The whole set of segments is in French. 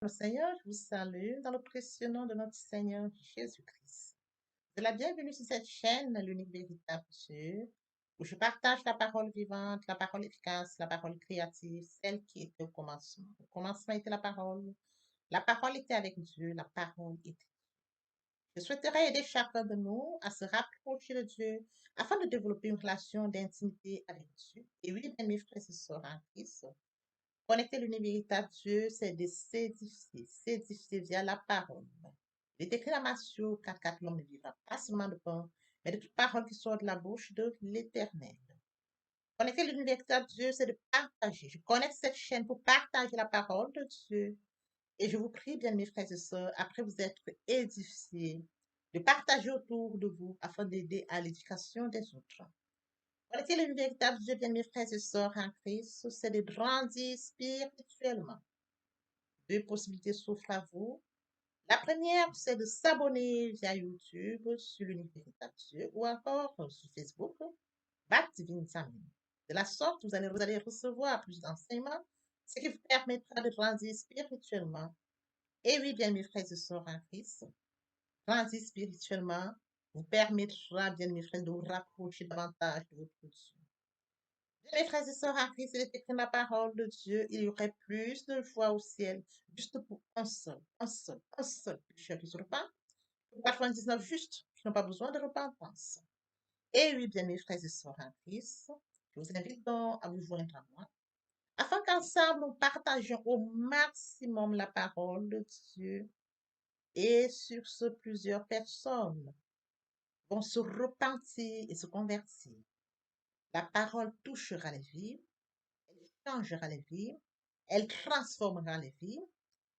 Le Seigneur, je vous salue dans le précieux nom de notre Seigneur Jésus-Christ. De la bienvenue sur cette chaîne, l'unique véritable Dieu, où je partage la parole vivante, la parole efficace, la parole créative, celle qui était au commencement. Au commencement était la parole. La parole était avec Dieu, la parole était. Je souhaiterais aider chacun de nous à se rapprocher de Dieu afin de développer une relation d'intimité avec Dieu. Et oui, bien, mes frères et sœurs en Christ, connecter l'univers véritable Dieu, c'est de s'édifier via la parole. Il est écrit dans Matthieu 4, l'homme ne vivra pas seulement de pain, mais de toute parole qui sort de la bouche de l'Éternel. Connecter l'univers véritable Dieu, c'est de partager. Je connecte cette chaîne pour partager la parole de Dieu. Et je vous prie, bien mes frères et sœurs, après vous être édifiés, de partager autour de vous afin d'aider à l'éducation des autres. Connecter le véritable Dieu, bien mes frères et sœurs en Christ, c'est de grandir spirituellement. Deux possibilités s'offrent à vous. La première, c'est de s'abonner via YouTube sur l'univers véritable Dieu ou encore sur Facebook, Bat Divine Family. De la sorte, vous allez recevoir plus d'enseignements, ce qui vous permettra de grandir spirituellement. Et oui, bien mes frères et sœurs en Christ, grandir spirituellement vous permettra, bien mes frères, de vous rapprocher davantage de votre Dieu. Mes frères et sœurs en Christ, il est écrit dans la parole de Dieu, il y aurait plus de joie au ciel, juste pour un seul pécheur qui se repent, pour 99 justes qui n'ont pas besoin de repentance. Et oui, bien mes frères et sœurs en Christ, je vous invite donc à vous joindre à moi, afin qu'ensemble nous partagions au maximum la parole de Dieu. Et sur ce, plusieurs personnes vont se repentir et se convertir. La parole touchera les vies, changera les vies, elle transformera les vies,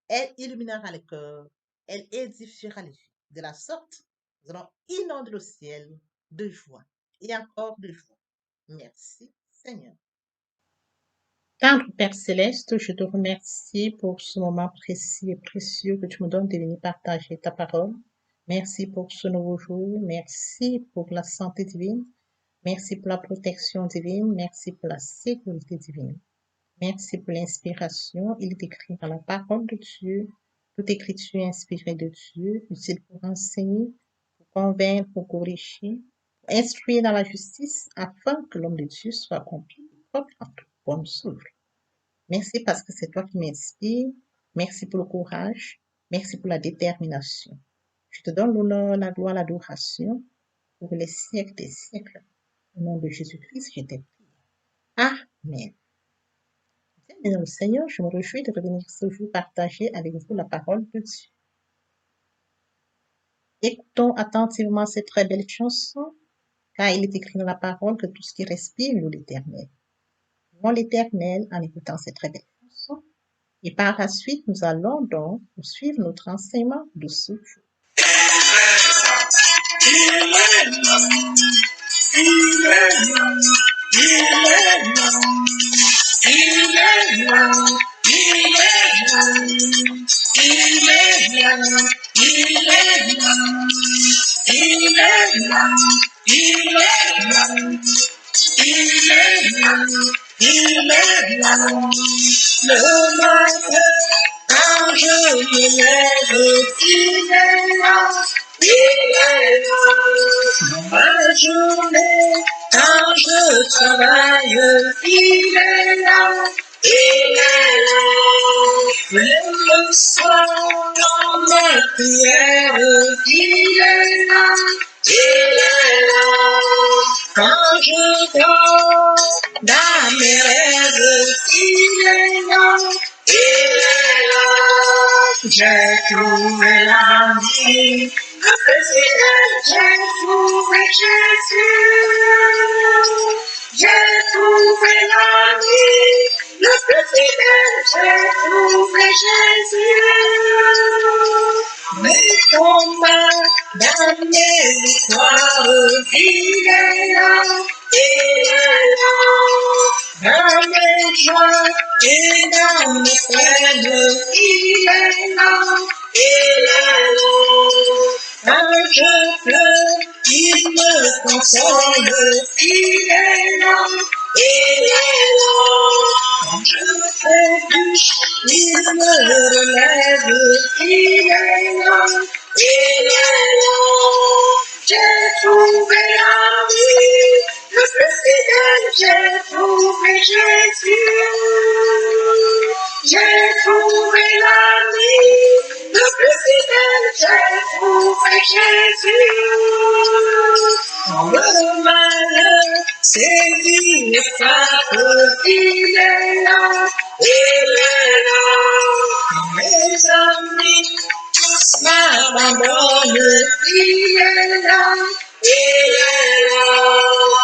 elle illuminera les cœurs, elle édifiera les vies. De la sorte, nous allons inonder le ciel de joie et encore de joie. Merci, Seigneur. Tendre Père Céleste, je te remercie pour ce moment précis et précieux que tu me donnes de venir partager ta parole. Merci pour ce nouveau jour. Merci pour la santé divine. Merci pour la protection divine. Merci pour la sécurité divine. Merci pour l'inspiration. Il est écrit dans la parole de Dieu. Toute écriture inspirée de Dieu, utile pour enseigner, pour convaincre, pour corriger, pour instruire dans la justice, afin que l'homme de Dieu soit accompli, propre en toute bonne œuvre. Merci parce que c'est toi qui m'inspires. Merci pour le courage. Merci pour la détermination. Je te donne l'honneur, la gloire, l'adoration pour les siècles des siècles. Au nom de Jésus-Christ, je t'ai prié. Amen. Bien, le Seigneur, je me réjouis de revenir ce jour partager avec vous la parole de Dieu. Écoutons attentivement cette très belle chanson, car il est écrit dans la parole que tout ce qui respire loue l'Éternel. Louons l'Éternel en écoutant cette très belle chanson. Et par la suite, nous allons donc poursuivre notre enseignement de ce jour. Le matin, quand je me lève, il est là, il est là. Dans ma journée, quand je travaille, il est là, il est là. Même le soir, dans mes prières, il est là, il est là. Quand je dors dans mes rêves, il est là, il est là. J'ai trouvé la vie, le président, j'ai trouvé Jésus. J'ai trouvé la vie, le président, j'ai trouvé Jésus. Mes combats dans mes victoires, il est là, il est là. Dans mes joies et dans mes peines, il est là, il est là. Quand je pleure, il me console, il est là, il est là. Quand je trébuche, il me relève, il est là, il est là. J'ai trouvé l'ami, le plus fidèle, j'ai trouvé Jésus. J'ai trouvé l'ami, le plus fidèle, j'ai trouvé Jésus. Quand le malheur sévit et frappe, il est là, il est là. Quand mes amis tous m'abandonnent, il est là, il est là.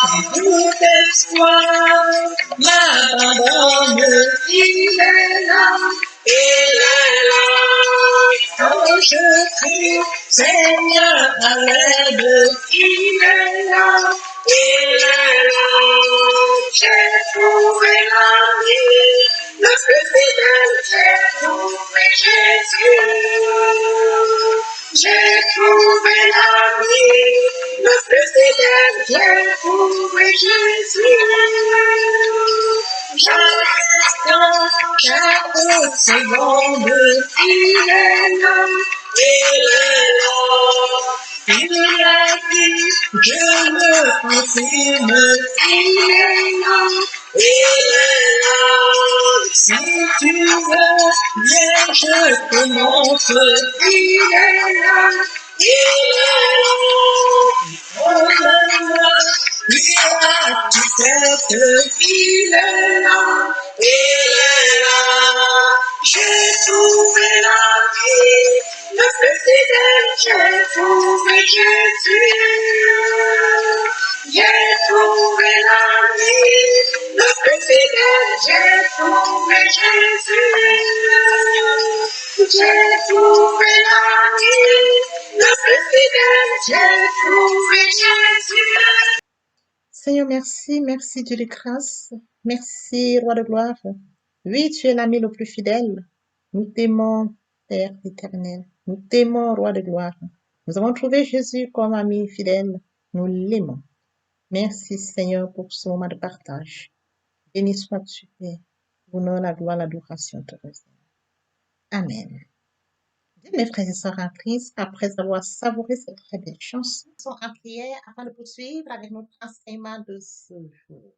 Quand tout espoir m'abandonne, il est là, il est là. Quand je crie, Seigneur, à l'aide, il est là, il est là. J'ai trouvé l'ami, le plus fidèle, j'ai trouvé Jésus. J'ai trouvé l'ami, le plus fidèle, j'ai trouvé Jésus. Chaque seconde, il est là, il est là. Il l'a dit, je le confirme, il est là, il est là. Si tu veux, viens, je te montre, il est là, il est là. Regarde-moi, lui as-tu fait, il est là, il est là. J'ai trouvé la vie, le plus fidèle, j'ai trouvé Jésus. J'ai trouvé la vie, le plus fidèle, j'ai trouvé Jésus. J'ai trouvé la vie, le plus fidèle, j'ai trouvé Jésus. Seigneur, merci, merci Dieu de grâce, merci Roi de gloire. Oui, tu es l'ami le plus fidèle. Nous t'aimons, Père éternel. Nous t'aimons, Roi de gloire. Nous avons trouvé Jésus comme ami fidèle. Nous l'aimons. Merci Seigneur pour ce moment de partage. Béni sois-tu, Père. L'honneur, la gloire, l'adoration te reviennent. Amen. Bien, mes frères et sœurs en Christ, après avoir savouré cette très belle chanson, nous sommes en prière afin de poursuivre avec notre enseignement de ce jour.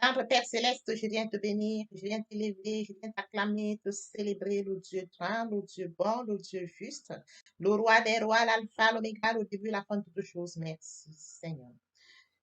Tendre Père céleste, je viens te bénir, je viens t'élever, je viens t'acclamer, te célébrer, le Dieu grand, le Dieu bon, le Dieu juste, le roi des rois, l'alpha, l'oméga, le début, la fin de toutes choses. Merci, Seigneur.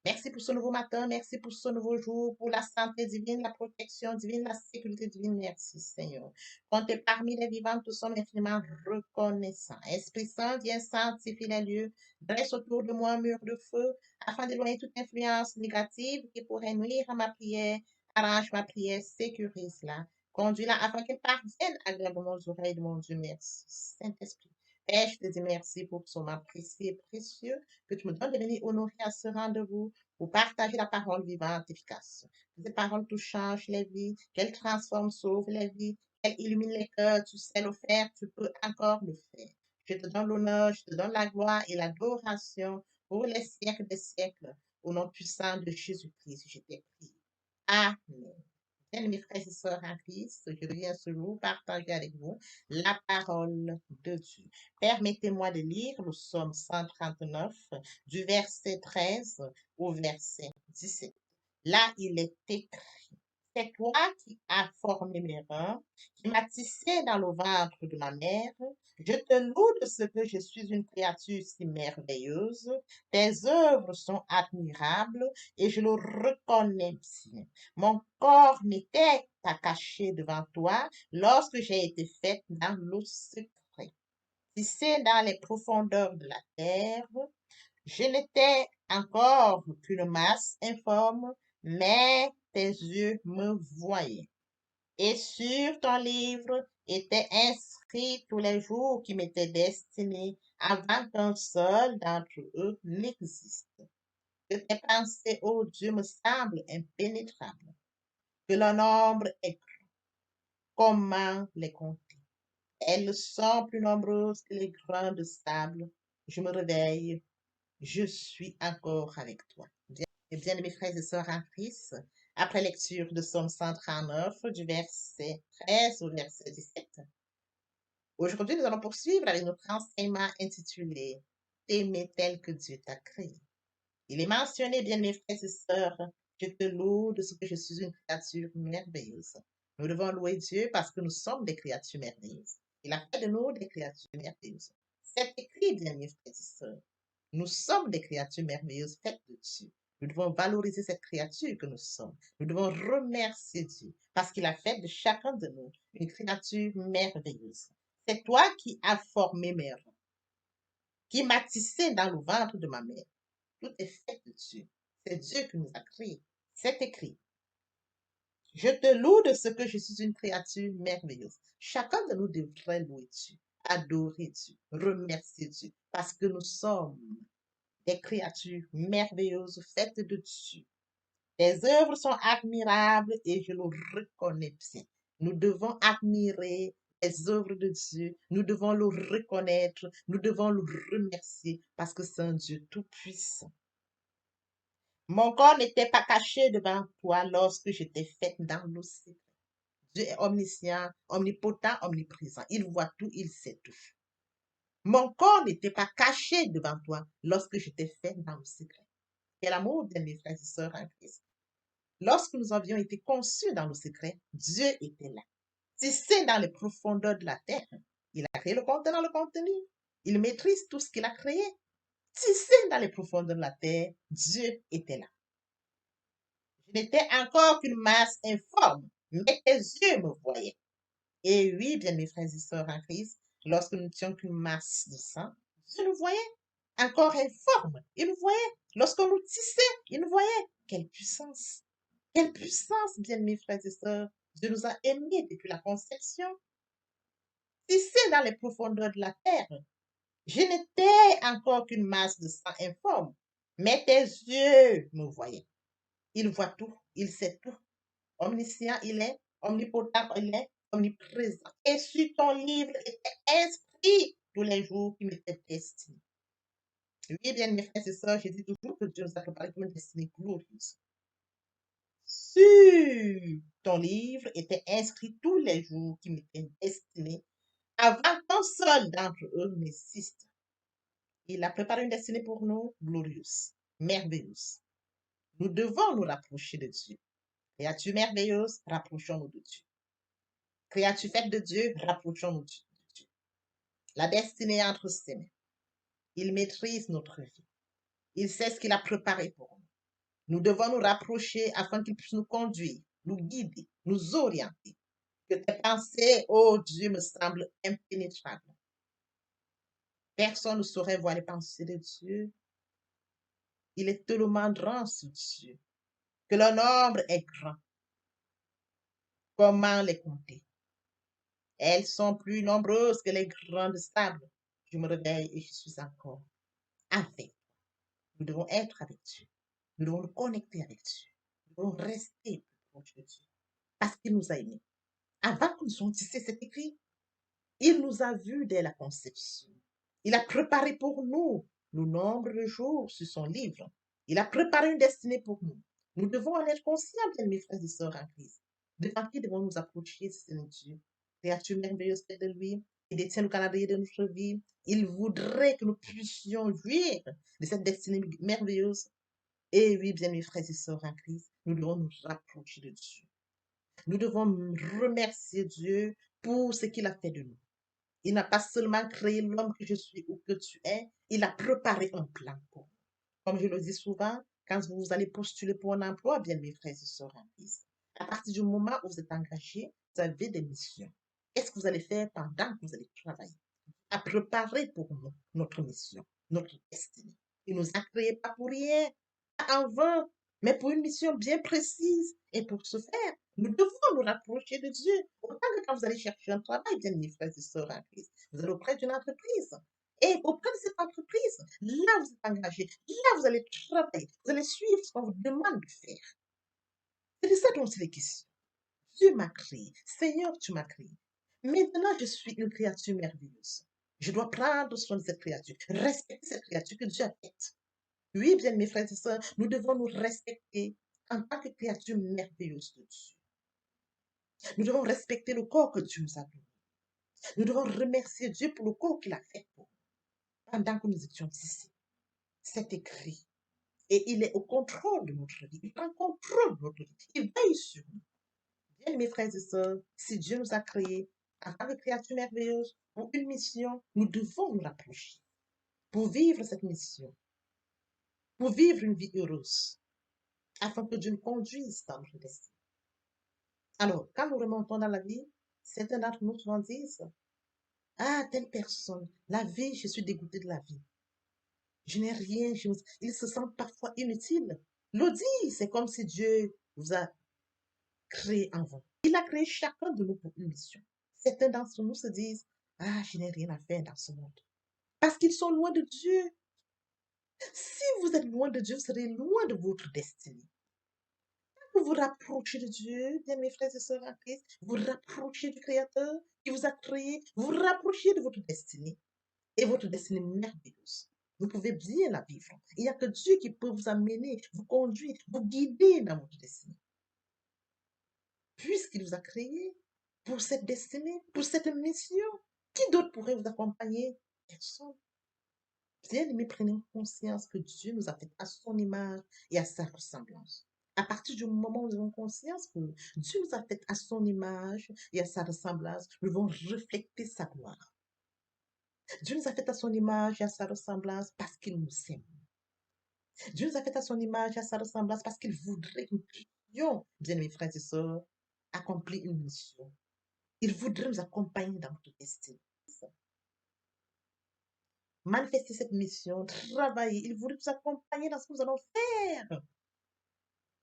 Merci pour ce nouveau matin, merci pour ce nouveau jour, pour la santé divine, la protection divine, la sécurité divine. Merci, Seigneur. Quand tu es parmi les vivants, nous sommes infiniment reconnaissants. Esprit Saint, viens sanctifier les lieux, dresse autour de moi un mur de feu, afin d'éloigner toute influence négative qui pourrait nuire à ma prière. Arrange ma prière, sécurise-la, conduis-la afin qu'elle parvienne agréablement aux oreilles de mon Dieu. Merci, Saint-Esprit. Père, je te dis merci pour ce moment précieux et précieux que tu me donnes de venir honorer à ce rendez-vous pour partager la parole vivante et efficace. Que ces paroles tu changes les vies, qu'elles transforment, sauvent les vies, qu'elles illuminent les cœurs. Tu sais le faire, tu peux encore le faire. Je te donne l'honneur, je te donne la gloire et l'adoration pour les siècles des siècles. Au nom puissant de Jésus-Christ, je t'ai prié. Amen. Bien, mes frères et sœurs en Christ, je viens ce jour partager avec vous la parole de Dieu. Permettez-moi de lire le psaume 139 du verset 13 au verset 17. Là, il est écrit, c'est toi qui as formé mes reins, qui m'as tissé dans le ventre de ma mère. Je te loue de ce que je suis une créature si merveilleuse. Tes œuvres sont admirables et je le reconnais bien. Mon corps n'était pas caché devant toi lorsque j'ai été faite dans le secret. Tissée dans les profondeurs de la terre, je n'étais encore qu'une masse informe, mais tes yeux me voyaient. Et sur ton livre étaient inscrits tous les jours qui m'étaient destinés avant qu'un seul d'entre eux n'existe. Que tes pensées, ô Dieu, me semblent impénétrables. Que leur nombre est grand. Comment les compter? Elles sont plus nombreuses que les grains de sable. Je me réveille, je suis encore avec toi. Et bien, mes frères et sœurs en Christ, après lecture de Psaume 139, du verset 13 au verset 17, Aujourd'hui, nous allons poursuivre avec notre enseignement intitulé T'aimer tel que Dieu t'a créé. Il est mentionné, bien mes frères et sœurs, je te loue de ce que je suis une créature merveilleuse. Nous devons louer Dieu parce que nous sommes des créatures merveilleuses. Il a fait de nous des créatures merveilleuses. C'est écrit, bien mes frères et sœurs. Nous sommes des créatures merveilleuses faites de Dieu. Nous devons valoriser cette créature que nous sommes. Nous devons remercier Dieu parce qu'il a fait de chacun de nous une créature merveilleuse. C'est toi qui as formé mes reins, qui m'as tissé dans le ventre de ma mère. Tout est fait de Dieu. C'est Dieu qui nous a créés. C'est écrit. Je te loue de ce que je suis une créature merveilleuse. Chacun de nous devrait louer Dieu, adorer Dieu, remercier Dieu, parce que nous sommes des créatures merveilleuses faites de Dieu. Tes œuvres sont admirables et je le reconnais bien. Nous devons admirer les œuvres de Dieu. Nous devons le reconnaître. Nous devons le remercier parce que c'est un Dieu tout-puissant. Mon corps n'était pas caché devant toi lorsque je t'ai faite dans le secret. Dieu est omniscient, omnipotent, omniprésent. Il voit tout, il sait tout. Mon corps n'était pas caché devant toi lorsque je t'ai fait dans le secret. Quel amour, bien mes frères et sœurs en Christ. Lorsque nous avions été conçus dans le secret, Dieu était là. Tissé dans les profondeurs de la terre, il a créé le contenant, le contenu. Il maîtrise tout ce qu'il a créé. Tissé dans les profondeurs de la terre, Dieu était là. Je n'étais encore qu'une masse informe, mais tes yeux me voyaient. Et oui, bien mes frères et sœurs en Christ, lorsque nous n'étions qu'une masse de sang, Dieu nous voyait. Encore informe, il nous voyait. Lorsqu'on nous tissait, il nous voyait. Quelle puissance! Quelle puissance, bien mes frères et sœurs. Dieu nous a aimés depuis la conception. Tissés dans les profondeurs de la terre. Je n'étais encore qu'une masse de sang informe, mais tes yeux me voyaient. Il voit tout, il sait tout. Omniscient, il est, omnipotent, il est, omniprésent. Et sur ton livre était inscrit tous les jours qui m'étaient destinés. Oui, bien, mes frères et sœurs, je dis toujours que Dieu nous a préparé pour une destinée glorieuse. Sur ton livre étaient inscrits tous les jours qui m'étaient destinés avant qu'un seul d'entre eux n'existe. Il a préparé une destinée pour nous glorieuse, merveilleuse. Nous devons nous rapprocher de Dieu. Créature merveilleuse, rapprochons-nous de Dieu. Créature faite de Dieu, rapprochons-nous de Dieu. La destinée est entre ses mains. Il maîtrise notre vie. Il sait ce qu'il a préparé pour nous. Nous devons nous rapprocher afin qu'il puisse nous conduire, nous guider, nous orienter. Que tes pensées, oh Dieu, me semblent impénétrables. Personne ne saurait voir les pensées de Dieu. Il est tellement grand, ce Dieu, que le nombre est grand. Comment les compter? Elles sont plus nombreuses que les grandes sables. Je me réveille et je suis encore avec. Nous devons être avec Dieu. Nous devons nous connecter avec Dieu. Nous devons rester proche de Dieu. Parce qu'il nous a aimés. Avant que nous soyons tissés, c'est écrit. Il nous a vus dès la conception. Il a préparé pour nous le nombre de jours sur son livre. Il a préparé une destinée pour nous. Nous devons en être conscients, bien mes frères et sœurs en Christ. Devant qui devons nous approcher, Seigneur Dieu? Créature merveilleuse de lui, il détient le calendrier de notre vie. Il voudrait que nous puissions jouir de cette destinée merveilleuse. Et oui, bien mes frères et sœurs en Christ, nous devons nous rapprocher de Dieu. Nous devons remercier Dieu pour ce qu'il a fait de nous. Il n'a pas seulement créé l'homme que je suis ou que tu es, il a préparé un plan pour nous. Comme je le dis souvent, quand vous allez postuler pour un emploi, bien mes frères et sœurs en Christ, à partir du moment où vous êtes engagé, vous avez des missions. Qu'est-ce que vous allez faire pendant que vous allez travailler? À préparer pour nous notre mission, notre destinée. Il nous a créés pas pour rien, pas en vain, mais pour une mission bien précise. Et pour ce faire, nous devons nous rapprocher de Dieu. Autant que quand vous allez chercher un travail, bien mes frères et sœurs en Christ, vous allez auprès d'une entreprise. Et auprès de cette entreprise, là vous êtes engagé, là vous allez travailler, vous allez suivre ce qu'on vous demande de faire. C'est de ça dont c'est question. Dieu m'a créé. Seigneur, tu m'as créé. Maintenant, je suis une créature merveilleuse. Je dois prendre soin de cette créature, respecter cette créature que Dieu a faite. Oui, bien mes frères et sœurs, nous devons nous respecter en tant que créature merveilleuse de Dieu. Nous devons respecter le corps que Dieu nous a donné. Nous devons remercier Dieu pour le coup qu'il a fait pour nous pendant que nous étions ici. C'est écrit. Et il est au contrôle de notre vie. Il prend contrôle de notre vie. Il veille sur nous. Bien, mes frères et sœurs, si Dieu nous a créés en tant que créatures merveilleuses pour une mission, nous devons nous rapprocher pour vivre cette mission, pour vivre une vie heureuse, afin que Dieu nous conduise dans notre destin. Alors, quand nous remontons dans la vie, certains d'entre nous souvent disent, ah, telle personne, la vie, je suis dégoûté de la vie. Je n'ai rien, ils se sentent parfois inutiles. L'audit, c'est comme si Dieu vous a créé en vous. Il a créé chacun de nous pour une mission. Certains d'entre nous se disent, ah, je n'ai rien à faire dans ce monde. Parce qu'ils sont loin de Dieu. Si vous êtes loin de Dieu, vous serez loin de votre destinée. Vous vous rapprochez de Dieu, bien mes frères et sœurs en Christ, vous vous rapprochez du Créateur qui vous a créé, vous vous rapprochez de votre destinée et votre destinée merveilleuse. Vous pouvez bien la vivre. Il n'y a que Dieu qui peut vous amener, vous conduire, vous guider dans votre destinée. Puisqu'il vous a créé pour cette destinée, pour cette mission, qui d'autre pourrait vous accompagner? Personne. Bien-aimés, prenez conscience que Dieu nous a fait à son image et à sa ressemblance. À partir du moment où nous avons conscience que Dieu nous a fait à son image et à sa ressemblance, nous devons refléter sa gloire. Dieu nous a fait à son image et à sa ressemblance parce qu'il nous aime. Dieu nous a fait à son image et à sa ressemblance parce qu'il voudrait que nous puissions, bien mes frères et sœurs, accomplir une mission. Il voudrait nous accompagner dans notre destin. Manifester cette mission, travailler. Il voudrait nous accompagner dans ce que nous allons faire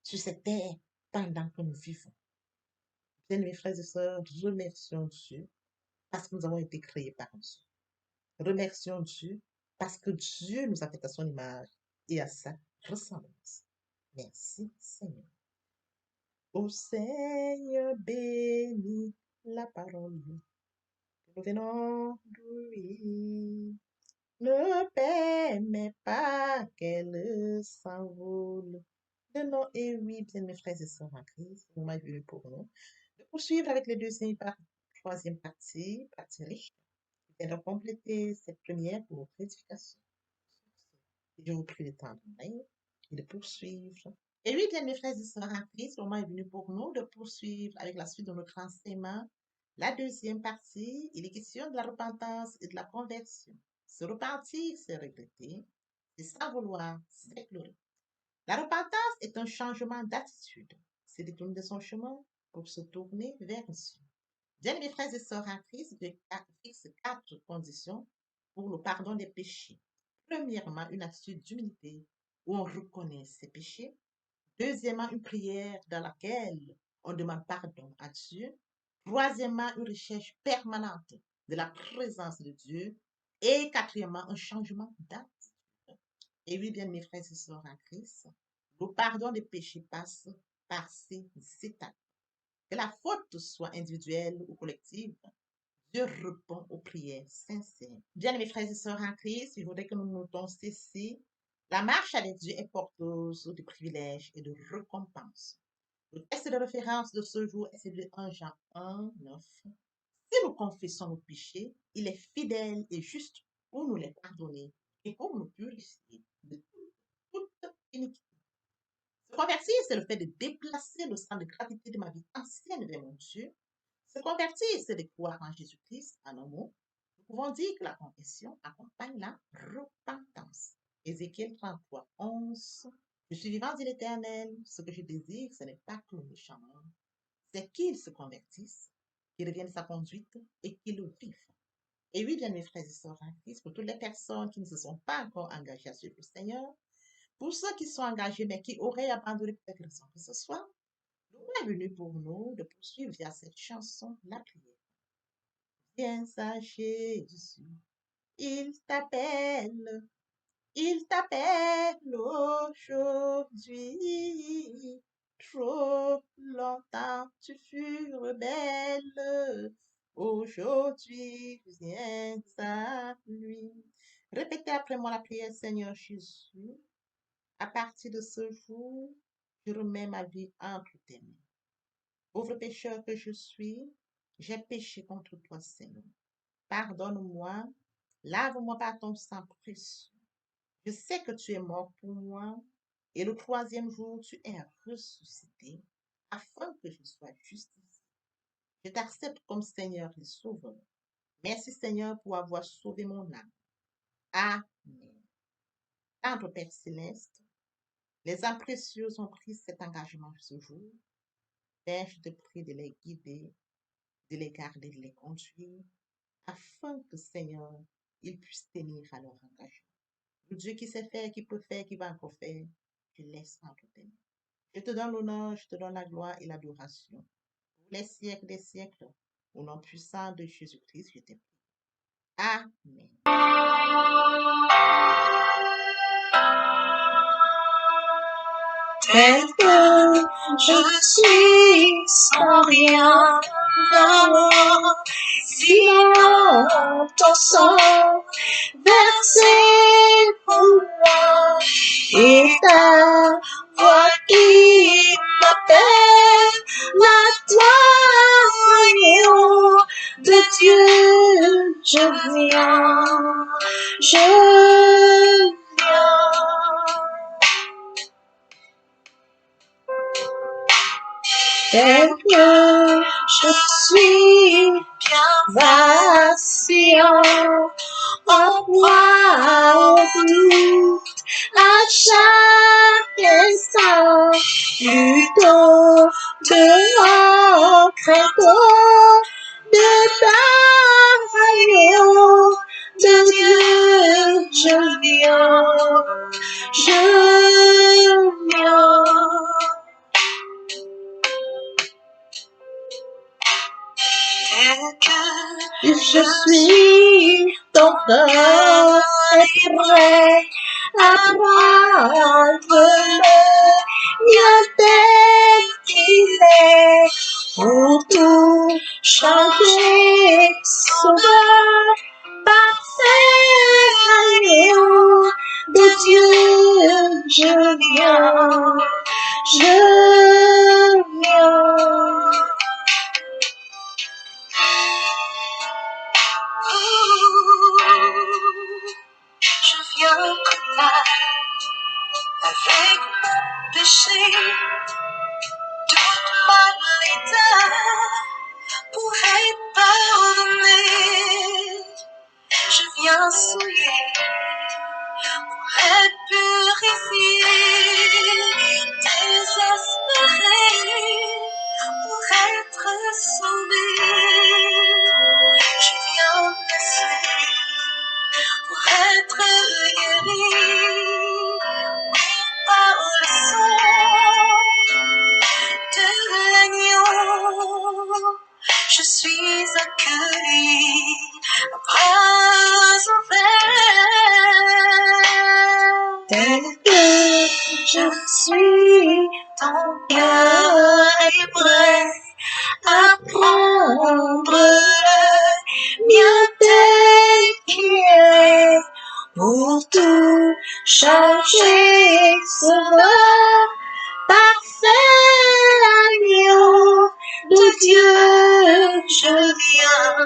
sur cette terre pendant que nous vivons. Bien, mes frères et sœurs, remercions Dieu parce que nous avons été créés par Dieu. Remercions Dieu parce que Dieu nous a fait à son image et à sa ressemblance. Merci, Seigneur. Ô Seigneur, bénis la parole que nous venons d'ouïr. Ne permets pas qu'elle s'envole. De nos et oui, bien mes frères et sœurs en Christ, vous m'avez venu pour nous. De poursuivre avec les troisième partie, partie riche, et de compléter cette première pour votre édification. Je vous prie de tendre l'oreille et de poursuivre. Et oui, bien mes frères et sœurs en Christ, le moment est venu pour nous de poursuivre avec la suite de notre enseignement. La deuxième partie, il est question de la repentance et de la conversion. Se repentir, c'est regretter, c'est sans vouloir, c'est pleurer. La repentance est un changement d'attitude. C'est détourner de son chemin pour se tourner vers Dieu. Bien, mes frères et sœurs en Christ, Dieu fixe 4 conditions pour le pardon des péchés. Premièrement, une attitude d'humilité où on reconnaît ses péchés. Deuxièmement, une prière dans laquelle on demande pardon à Dieu. Troisièmement, une recherche permanente de la présence de Dieu. Et quatrièmement, un changement d'attitude. Et oui, bien, mes frères et sœurs en Christ, le pardon des péchés passe par ces étapes. Que la faute soit individuelle ou collective, Dieu répond aux prières sincères. Bien, mes frères et sœurs en Christ, il faudrait que nous notons ceci. La marche avec Dieu est porteuse de privilèges et de récompenses. Le texte de référence de ce jour est celui de 1 Jean 1, 9. Si nous confessons nos péchés, il est fidèle et juste pour nous les pardonner et pour nous purifier de toute iniquité. Se convertir, c'est le fait de déplacer le centre de gravité de ma vie ancienne vers mon Dieu. Se convertir, c'est de croire en Jésus-Christ, en un mot. Nous pouvons dire que la confession accompagne la repentance. Ézéchiel 33, 11. Je suis vivant, dit l'Éternel. Ce que je désire, ce n'est pas que le méchant meure, c'est qu'il se convertisse, qu'il revienne sa conduite et qu'il le vive. Et oui, bien mes frères et sœurs en Christ, pour toutes les personnes qui ne se sont pas encore engagées à suivre le Seigneur, pour ceux qui sont engagés mais qui auraient abandonné pour quelque raison que ce soit, le moment est venu pour nous de poursuivre via cette chanson la prière. Viens à Jésus, il t'appelle, il t'appelle aujourd'hui. Trop longtemps tu fus rebelle, aujourd'hui viens à lui. Répétez après moi la prière, Seigneur Jésus. À partir de ce jour, je remets ma vie entre tes mains. Pauvre pécheur que je suis, j'ai péché contre toi, Seigneur. Pardonne-moi, lave-moi par ton sang précieux. Je sais que tu es mort pour moi et le troisième jour tu es ressuscité afin que je sois justifié. Je t'accepte comme Seigneur et Sauveur. Merci Seigneur pour avoir sauvé mon âme. Amen. Tendre Père Céleste, les âmes précieuses ont pris cet engagement ce jour. Père, je te prie de les guider, de les garder, de les conduire, afin que Seigneur, ils puissent tenir à leur engagement. Le Dieu qui sait faire, qui peut faire, qui va encore faire, je laisse entre tes mains. Je te donne l'honneur, je te donne la gloire et l'adoration. Pour les siècles des siècles, au nom puissant de Jésus-Christ, je t'ai prie. Amen. Tel que je suis sans rien avoir, sinon ton sang versé pour moi, et ta voix qui m'appelle, à toi, agneau de Dieu, je viens. Tel que je suis bien vacillant, en proie au doute à chaque instant, plutôt devant crainte de ta agneau de Dieu, je viens. Je suis ton cœur est prêt à prendre le mien tel qu'il est pour tout changer, sauveur, parfait agneau de Dieu, je viens. Je viens avec mon péché, toute ma l'état pour être pardonné. Je viens souiller pour être purifié, désespéré pour être sauvé. Je viens blessé pour être guéri, oui, par le sang de l'agneau. Je suis accueilli à bras ouverts. Tel que je suis, ton cœur est prêt à prendre le mien tel qu'il est pour tout changer, sauveur, parfait agneau de Dieu, je viens.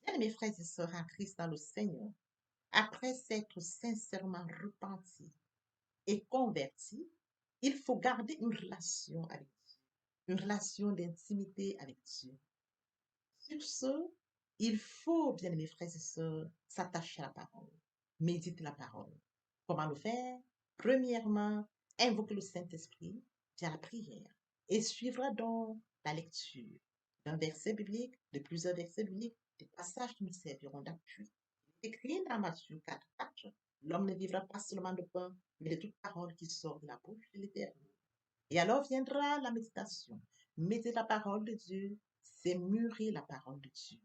Bien, mes frères et sœurs en Christ dans le Seigneur, après s'être sincèrement repenti et converti, il faut garder une relation avec Dieu, une relation d'intimité avec Dieu. Sur ce, il faut, bien mes frères et sœurs, s'attacher à la parole, méditer la parole. Comment le faire? Premièrement, invoquer le Saint-Esprit via la prière et suivre donc la lecture d'un verset biblique, de plusieurs versets bibliques, des passages qui nous serviront d'appui. Écrit dans Matthieu 4, l'homme ne vivra pas seulement de pain, mais de toute parole qui sort de la bouche de l'Éternel. Et alors viendra la méditation. Méditer la parole de Dieu, c'est mûrir la parole de Dieu.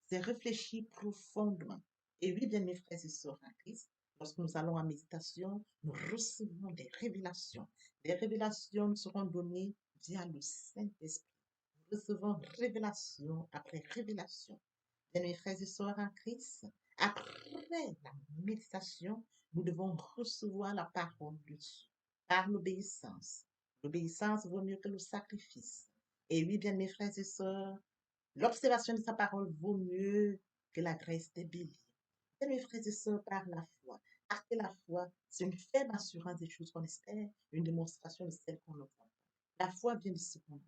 C'est réfléchir profondément. Et oui, bien mes frères et sœurs en Christ, lorsque nous allons en méditation, nous recevons des révélations. Les révélations nous seront données via le Saint-Esprit. Nous recevons révélation après révélation. Bien mes frères et sœurs en Christ, après la méditation, nous devons recevoir la parole de Dieu par l'obéissance. L'obéissance vaut mieux que le sacrifice. Et oui, bien, mes frères et sœurs, l'observation de sa parole vaut mieux que la graisse des béliers. Bien, mes frères et sœurs, par la foi. Parce que la foi, c'est une faible assurance des choses qu'on espère, une démonstration de celles qu'on ne voit pas. La foi vient de ce qu'on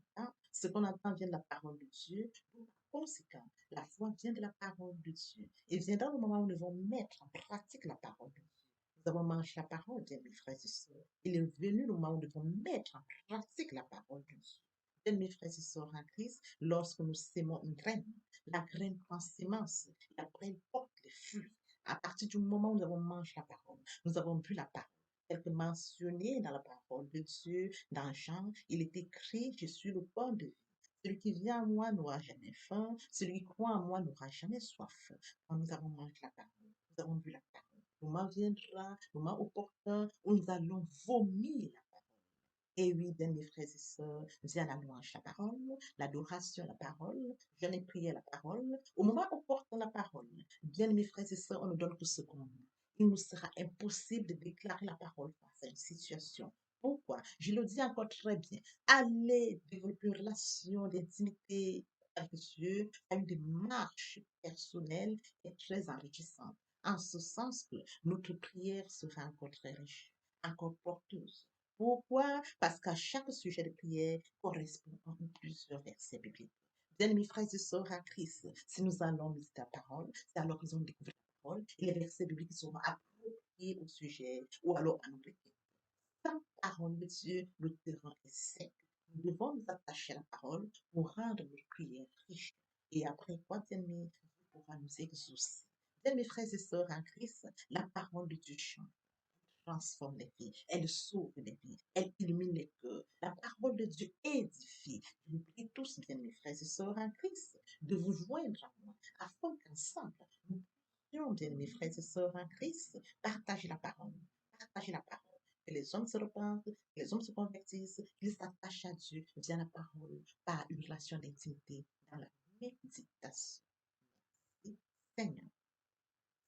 entend vient de la parole de Dieu. Par conséquent, la foi vient de la parole de Dieu et viendra au moment où nous devons mettre en pratique la parole de Dieu. Nous avons mangé la parole, bien mes frères et sœurs. Il est venu le moment où nous devons mettre en pratique la parole de Dieu. Bien mes frères et sœurs en Christ, lorsque nous sémons une graine, la graine prend sémence et après elle porte les fruits. À partir du moment où nous avons mangé la parole, nous avons bu la parole. Tel que mentionné dans la parole de Dieu, dans Jean, il est écrit, je suis le pain de vie. Celui qui vient à moi n'aura jamais faim, celui qui croit en moi n'aura jamais soif. Quand nous avons mangé la parole, nous avons bu la parole. Le moment viendra, le moment opportun, où nous allons vomir la parole. Et oui, bien mes frères et sœurs, vient la louange, la parole, l'adoration, la parole, jeûne et prière, la parole. Au moment opportun, la parole. Bien mes frères et sœurs, on nous donne tout ce qu'on veut. Il nous sera impossible de déclarer la parole face à une situation. Pourquoi? Je le dis encore très bien. Allez développer une relation d'intimité avec Dieu à une démarche personnelle et très enrichissante. En ce sens que notre prière sera encore très riche, encore porteuse. Pourquoi? Parce qu'à chaque sujet de prière correspond à plusieurs versets bibliques. Bien-amis frères et sœurs à Christ, si nous allons méditer la parole, c'est alors qu'ils ont découvert la parole et les versets bibliques seront appropriés au sujet ou alors à notre question. Sans parole de Dieu, le terrain est sec. Nous devons nous attacher à la parole pour rendre notre prière riche. Et après quoi, bien-amis, Dieu pourra nous exaucer. Bien, mes frères et sœurs en Christ, la parole de Dieu chante, transforme les vies, elle sauve les vies, elle illumine les cœurs. La parole de Dieu édifie. Je vous prie tous, bien mes frères et sœurs en Christ, de vous joindre à moi, afin qu'ensemble, nous puissions, bien mes frères et sœurs en Christ, partager la parole. Partager la parole. Que les hommes se repentent, que les hommes se convertissent, qu'ils s'attachent à Dieu via la parole, par une relation d'intimité dans la méditation. Merci, Seigneur.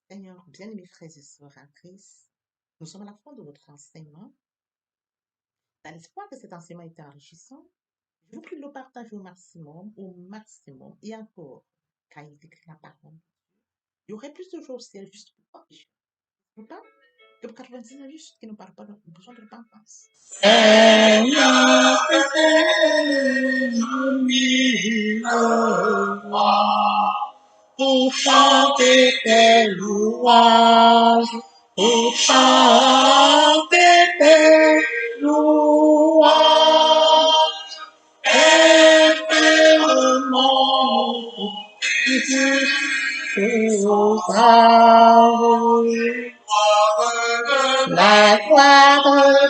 Seigneur, bien mes frères et sœurs en Christ, nous sommes à la fin de votre enseignement. Dans l'espoir que cet enseignement était enrichissant, je vous prie de le partager au maximum, et encore, car il écrit la parole. Il y aurait plus de jours au ciel juste pour pécher. Pas que pour 99 juste qui ne parlent pas de besoin de repentance. Pour chanter tes louanges, pour chanter tes louanges, éternellement, la gloire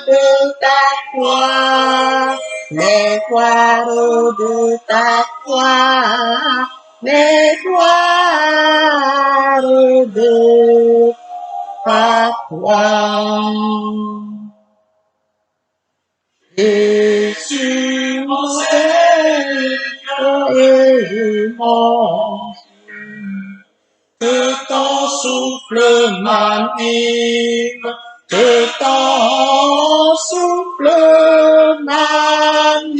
de ta gloire, les gloires de ta gloire, les gloires de ta gloire. Jésus, mon Seigneur et mon que ton souffle m'anime, que ton souffle m'anime,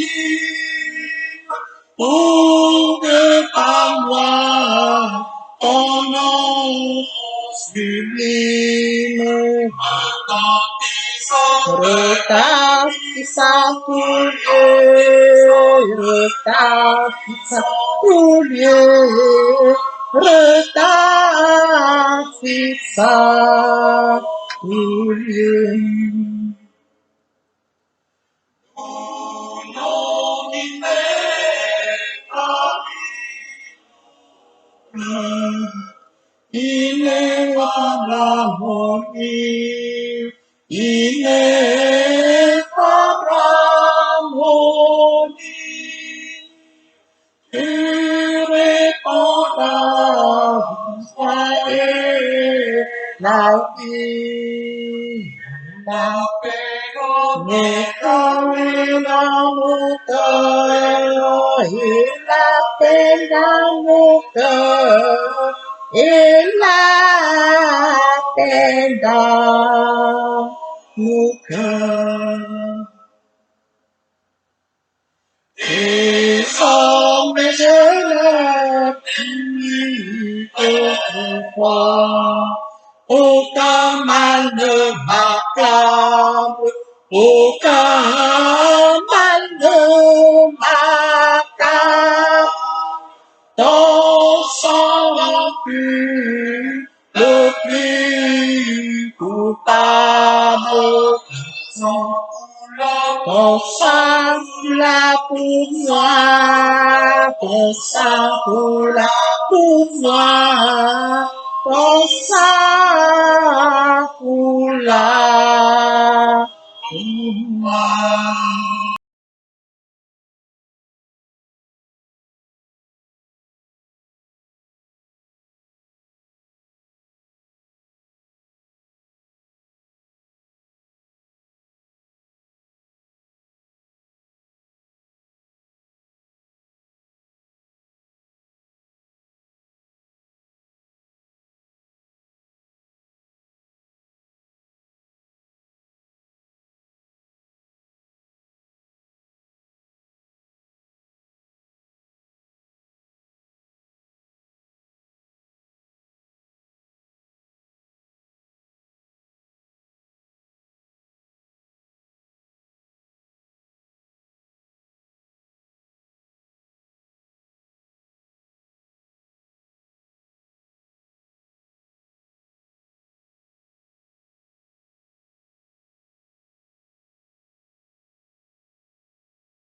pour que par moi ton nom sublime retentissant pour Dieu, retentissant pour Dieu, retentissant pour Dieu. Au nom ineffable harmonie, ineffable harmonie, irrépondable et la vie, la paix dans mon cœur, et la paix dans mon cœur, et la paix dans mon cœur. Et le plus coupable. Ton sang pour moi, ton sang pour moi, ton sang pour moi.